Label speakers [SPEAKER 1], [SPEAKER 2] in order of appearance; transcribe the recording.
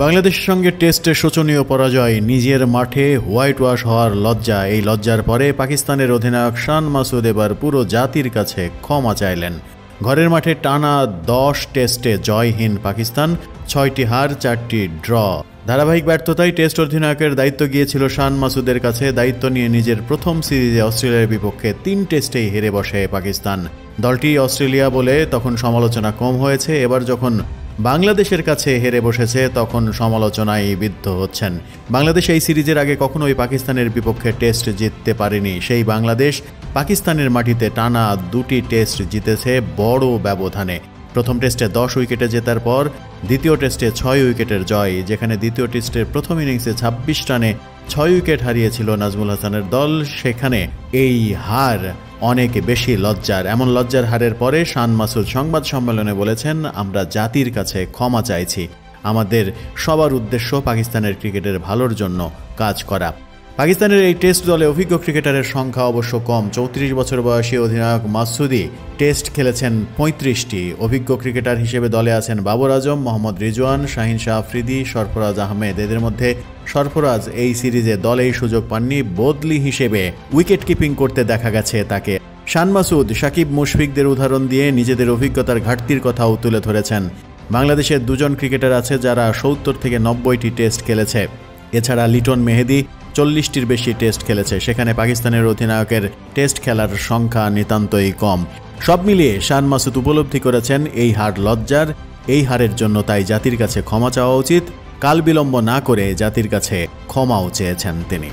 [SPEAKER 1] বাংলাদেশের সঙ্গে টেস্টে শোচনীয় পরাজয়, নিজের মাঠে হোয়াইট ওয়াশ হওয়ার লজ্জা। এই লজ্জার পরে পাকিস্তানের অধিনায়ক শান মাসুদ এবার পুরো জাতির কাছে ক্ষমা চাইলেন। ঘরের মাঠে টানা 10 টেস্টে জয়হীন পাকিস্তান, 6টি হার 4টি ড্র। ধারাবাহিক ব্যর্থতায় টেস্ট অধিনায়কের দায়িত্ব গিয়েছিল শান মাসুদের কাছে। দায়িত্ব নিয়ে নিজের প্রথম সিরিজে অস্ট্রেলিয়ার বিপক্ষে 3 টেস্টেই হেরে বসে পাকিস্তান। দলটি অস্ট্রেলিয়া বলে তখন সমালোচনা কম হয়েছে, এবার যখন বাংলাদেশের কাছে হেরে বসেছে তখন সমালোচনায় বিদ্ধ হচ্ছেন। বাংলাদেশ এই সিরিজের আগে কখনোই পাকিস্তানের বিপক্ষে টেস্ট জিততে পারেনি। সেই বাংলাদেশ পাকিস্তানের মাটিতে টানা 2টি টেস্ট জিতেছে বড় ব্যবধানে। প্রথম টেস্টে 10 উইকেটে জেতার পর দ্বিতীয় টেস্টে 6 উইকেটের জয়, যেখানে দ্বিতীয় টেস্টের প্রথম ইনিংসে 26 রানে 6 উইকেট হারিয়েছিল নাজমুল হাসানের দল। সেখানে এই হার অনেক বেশি লজ্জার। এমন লজ্জার হারের পরে শান মাসুদ সংবাদ সম্মেলনে বলেছেন, আমরা জাতির কাছে ক্ষমা চাইছি। আমাদের সবার উদ্দেশ্য পাকিস্তানের ক্রিকেটের ভালোর জন্য কাজ করা। পাকিস্তানের এই টেস্ট দলে অভিজ্ঞ ক্রিকেটারের সংখ্যা অবশ্য কম। 34 বছর বয়সী অধিনায়ক মাসুদি টেস্ট খেলেছেন 35টি। অভিজ্ঞ ক্রিকেটার হিসেবে দলে আছেন বাবর আজম, মোহাম্মদ রিজওয়ান, শাহিন শাহ আফ্রিদি, সরফরাজ আহমেদ। এদের মধ্যে সরফরাজ এই সিরিজে দলেই সুযোগ পাননি, বদলি হিসেবে উইকেট কিপিং করতে দেখা গেছে তাকে। শান মাসুদ সাকিব মুশফিকদের উদাহরণ দিয়ে নিজেদের অভিজ্ঞতার ঘাটতির কথাও তুলে ধরেছেন। বাংলাদেশের 2 জন ক্রিকেটার আছে যারা 70 থেকে 90টি টেস্ট খেলেছে। এছাড়া লিটন মেহেদি 40টির বেশি টেস্ট খেলেছে। সেখানে পাকিস্তানের অধিনায়কের টেস্ট খেলার সংখ্যা নিতান্তই কম। সব মিলিয়ে শান মাসুদ উপলব্ধি করেছেন এই হার লজ্জার। এই হারের জন্য তাই জাতির কাছে ক্ষমা চাওয়া উচিত। কাল বিলম্ব না করে জাতির কাছে ক্ষমাও চেয়েছেন তিনি।